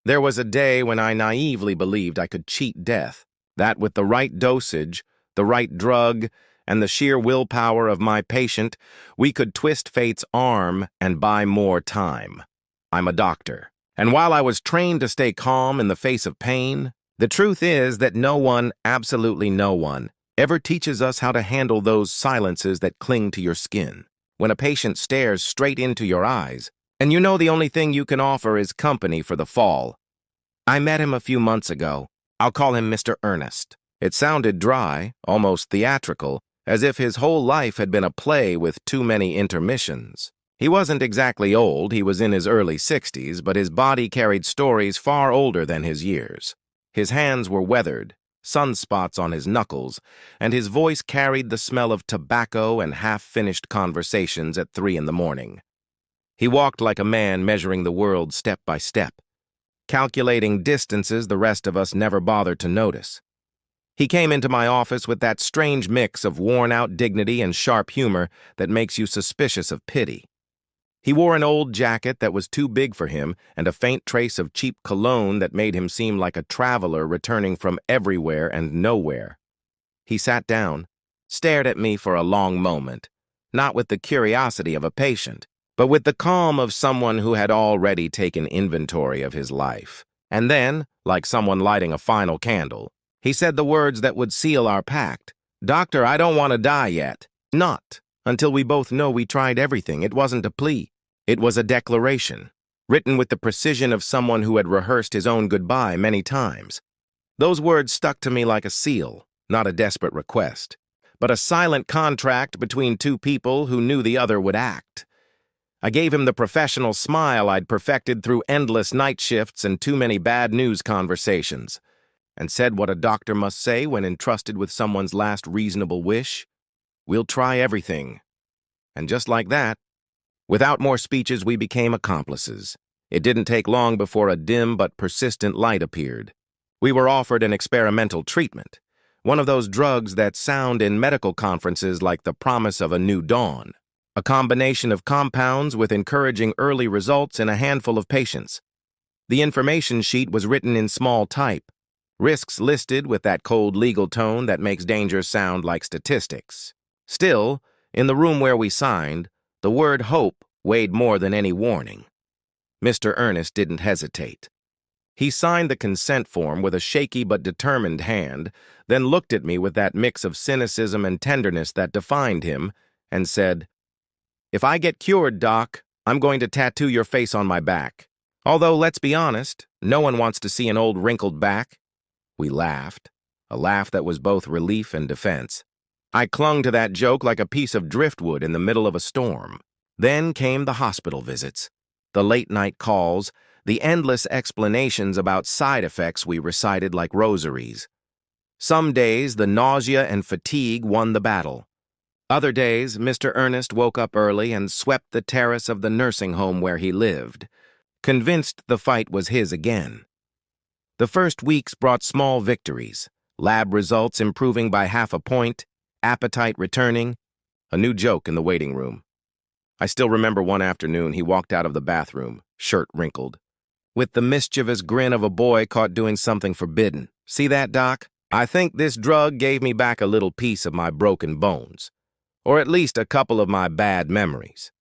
There was a day when I naively believed I could cheat death, that with the right dosage, the right drug, and the sheer willpower of my patient, we could twist fate's arm and buy more time. I'm a doctor, and while I was trained to stay calm in the face of pain, the truth is that no one, absolutely no one, ever teaches us how to handle those silences that cling to your skin. When a patient stares straight into your eyes, and you know the only thing you can offer is company for the fall. I met him a few months ago. I'll call him Mister Ernest. It sounded dry, almost theatrical, as if his whole life had been a play with too many intermissions. He wasn't exactly old, he was in his early 60s, but his body carried stories far older than his years. His hands were weathered, sunspots on his knuckles, and his voice carried the smell of tobacco and half-finished conversations at 3 in the morning. He walked like a man measuring the world step by step, calculating distances the rest of us never bothered to notice. He came into my office with that strange mix of worn-out dignity and sharp humor that makes you suspicious of pity. He wore an old jacket that was too big for him and a faint trace of cheap cologne that made him seem like a traveler returning from everywhere and nowhere. He sat down, stared at me for a long moment, not with the curiosity of a patient, but with the calm of someone who had already taken inventory of his life. And then, like someone lighting a final candle, he said the words that would seal our pact. "Doctor, I don't want to die yet." Not until we both know we tried everything. It wasn't a plea. It was a declaration, written with the precision of someone who had rehearsed his own goodbye many times. Those words stuck to me like a seal, not a desperate request, but a silent contract between two people who knew the other would act. I gave him the professional smile I'd perfected through endless night shifts and too many bad news conversations, and said what a doctor must say when entrusted with someone's last reasonable wish: "We'll try everything." And just like that, without more speeches, we became accomplices. It didn't take long before a dim but persistent light appeared. We were offered an experimental treatment, one of those drugs that sound in medical conferences like the promise of a new dawn. A combination of compounds with encouraging early results in a handful of patients. The information sheet was written in small type, risks listed with that cold legal tone that makes dangers sound like statistics. Still, in the room where we signed, the word hope weighed more than any warning. Mr. Ernest didn't hesitate. He signed the consent form with a shaky but determined hand, then looked at me with that mix of cynicism and tenderness that defined him, and said, "If I get cured, Doc, I'm going to tattoo your face on my back. Although, let's be honest, no one wants to see an old wrinkled back." We laughed, a laugh that was both relief and defense. I clung to that joke like a piece of driftwood in the middle of a storm. Then came the hospital visits, the late-night calls, the endless explanations about side effects we recited like rosaries. Some days, the nausea and fatigue won the battle. Other days, Mr. Ernest woke up early and swept the terrace of the nursing home where he lived, convinced the fight was his again. The first weeks brought small victories, lab results improving by half a point, appetite returning, a new joke in the waiting room. I still remember one afternoon he walked out of the bathroom, shirt wrinkled, with the mischievous grin of a boy caught doing something forbidden. "See that, Doc? I think this drug gave me back a little piece of my broken bones. Or at least a couple of my bad memories."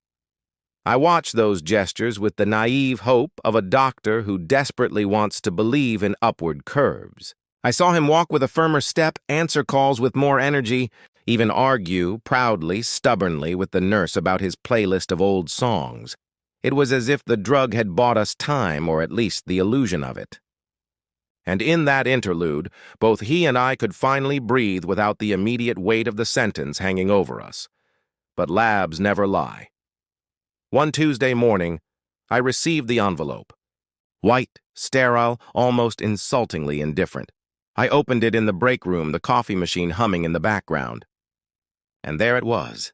I watch those gestures with the naive hope of a doctor who desperately wants to believe in upward curves. I saw him walk with a firmer step, answer calls with more energy, even argue proudly, stubbornly with the nurse about his playlist of old songs. It was as if the drug had bought us time, or at least the illusion of it. And in that interlude, both he and I could finally breathe without the immediate weight of the sentence hanging over us. But labs never lie. One Tuesday morning, I received the envelope. White, sterile, almost insultingly indifferent. I opened it in the break room, the coffee machine humming in the background. And there it was.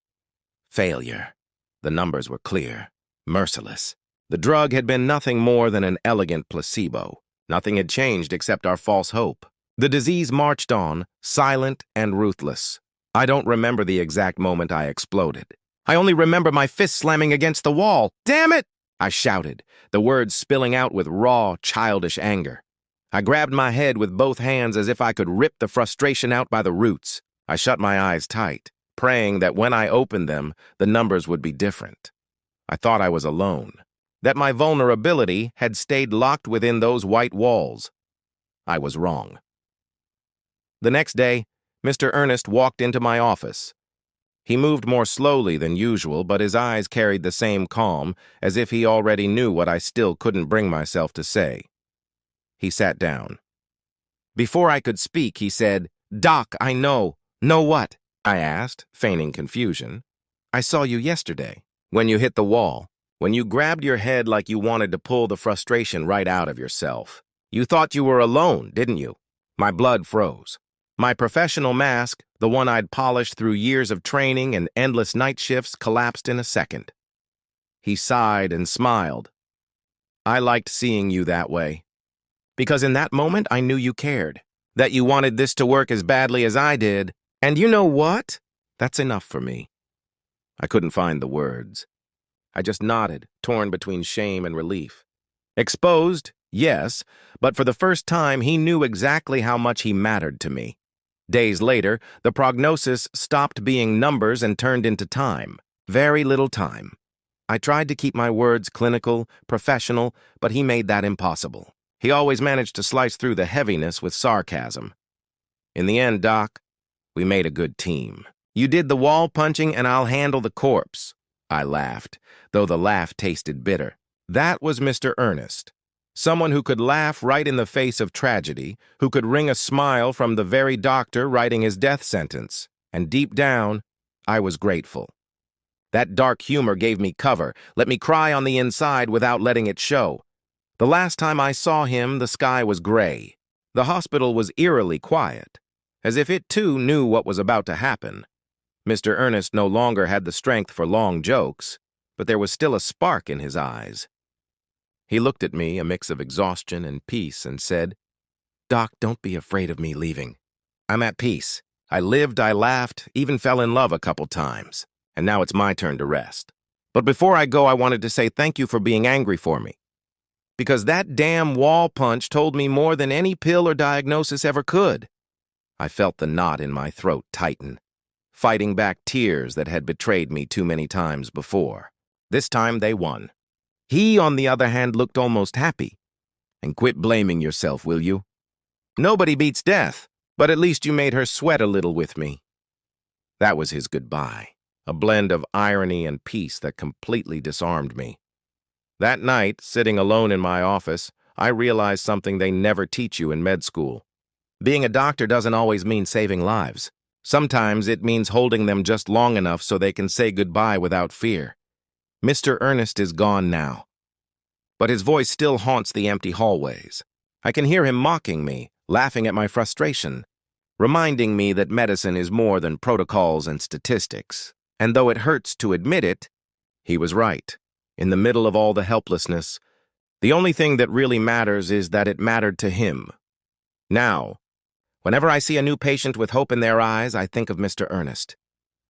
Failure. The numbers were clear, merciless. The drug had been nothing more than an elegant placebo. Nothing had changed except our false hope. The disease marched on, silent and ruthless. I don't remember the exact moment I exploded. I only remember my fist slamming against the wall. "Damn it!" I shouted, the words spilling out with raw, childish anger. I grabbed my head with both hands as if I could rip the frustration out by the roots. I shut my eyes tight, praying that when I opened them, the numbers would be different. I thought I was alone, that my vulnerability had stayed locked within those white walls. I was wrong. The next day, Mr. Ernest walked into my office. He moved more slowly than usual, but his eyes carried the same calm, as if he already knew what I still couldn't bring myself to say. He sat down. Before I could speak, he said, "Doc, I know." "Know what?" I asked, feigning confusion. "I saw you yesterday, when you hit the wall, when you grabbed your head like you wanted to pull the frustration right out of yourself. You thought you were alone, didn't you?" My blood froze. My professional mask, the one I'd polished through years of training and endless night shifts, collapsed in a second. He sighed and smiled. "I liked seeing you that way. Because in that moment, I knew you cared, that you wanted this to work as badly as I did. And you know what? That's enough for me." I couldn't find the words. I just nodded, torn between shame and relief. Exposed, yes, but for the first time, he knew exactly how much he mattered to me. Days later, the prognosis stopped being numbers and turned into time. Very little time. I tried to keep my words clinical, professional, but he made that impossible. He always managed to slice through the heaviness with sarcasm. "In the end, Doc, we made a good team. You did the wall punching and I'll handle the corpse." I laughed, though the laugh tasted bitter. That was Mr. Ernest. Someone who could laugh right in the face of tragedy, who could wring a smile from the very doctor writing his death sentence. And deep down, I was grateful. That dark humor gave me cover, let me cry on the inside without letting it show. The last time I saw him, the sky was gray. The hospital was eerily quiet, as if it too knew what was about to happen. Mr. Ernest no longer had the strength for long jokes, but there was still a spark in his eyes. He looked at me, a mix of exhaustion and peace, and said, "Doc, don't be afraid of me leaving. I'm at peace. I lived, I laughed, even fell in love a couple times, and now it's my turn to rest. But before I go, I wanted to say thank you for being angry for me. Because that damn wall punch told me more than any pill or diagnosis ever could." I felt the knot in my throat tighten, fighting back tears that had betrayed me too many times before. This time they won. He, on the other hand, looked almost happy. "And quit blaming yourself, will you? Nobody beats death, but at least you made her sweat a little with me." That was his goodbye, a blend of irony and peace that completely disarmed me. That night, sitting alone in my office, I realized something they never teach you in med school. Being a doctor doesn't always mean saving lives. Sometimes it means holding them just long enough so they can say goodbye without fear. Mr. Ernest is gone now, but his voice still haunts the empty hallways. I can hear him mocking me, laughing at my frustration, reminding me that medicine is more than protocols and statistics. And though it hurts to admit it, he was right. In the middle of all the helplessness, the only thing that really matters is that it mattered to him. Now, whenever I see a new patient with hope in their eyes, I think of Mr. Ernest,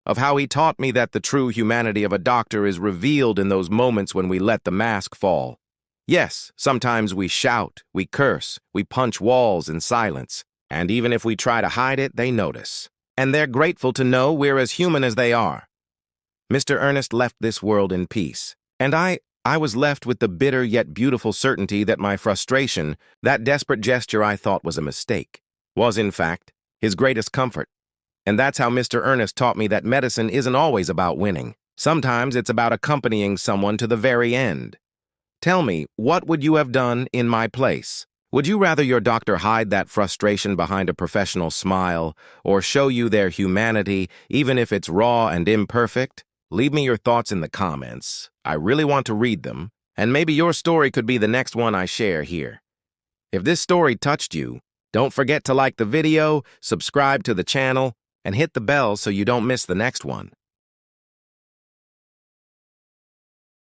of how he taught me that the true humanity of a doctor is revealed in those moments when we let the mask fall. Yes, sometimes we shout, we curse, we punch walls in silence, and even if we try to hide it, they notice. And they're grateful to know we're as human as they are. Mr. Ernest left this world in peace, and I was left with the bitter yet beautiful certainty that my frustration, that desperate gesture I thought was a mistake, was in fact his greatest comfort. And that's how Mr. Ernest taught me that medicine isn't always about winning. Sometimes it's about accompanying someone to the very end. Tell me, what would you have done in my place? Would you rather your doctor hide that frustration behind a professional smile, or show you their humanity, even if it's raw and imperfect? Leave me your thoughts in the comments. I really want to read them, and maybe your story could be the next one I share here. If this story touched you, don't forget to like the video, subscribe to the channel, and hit the bell so you don't miss the next one.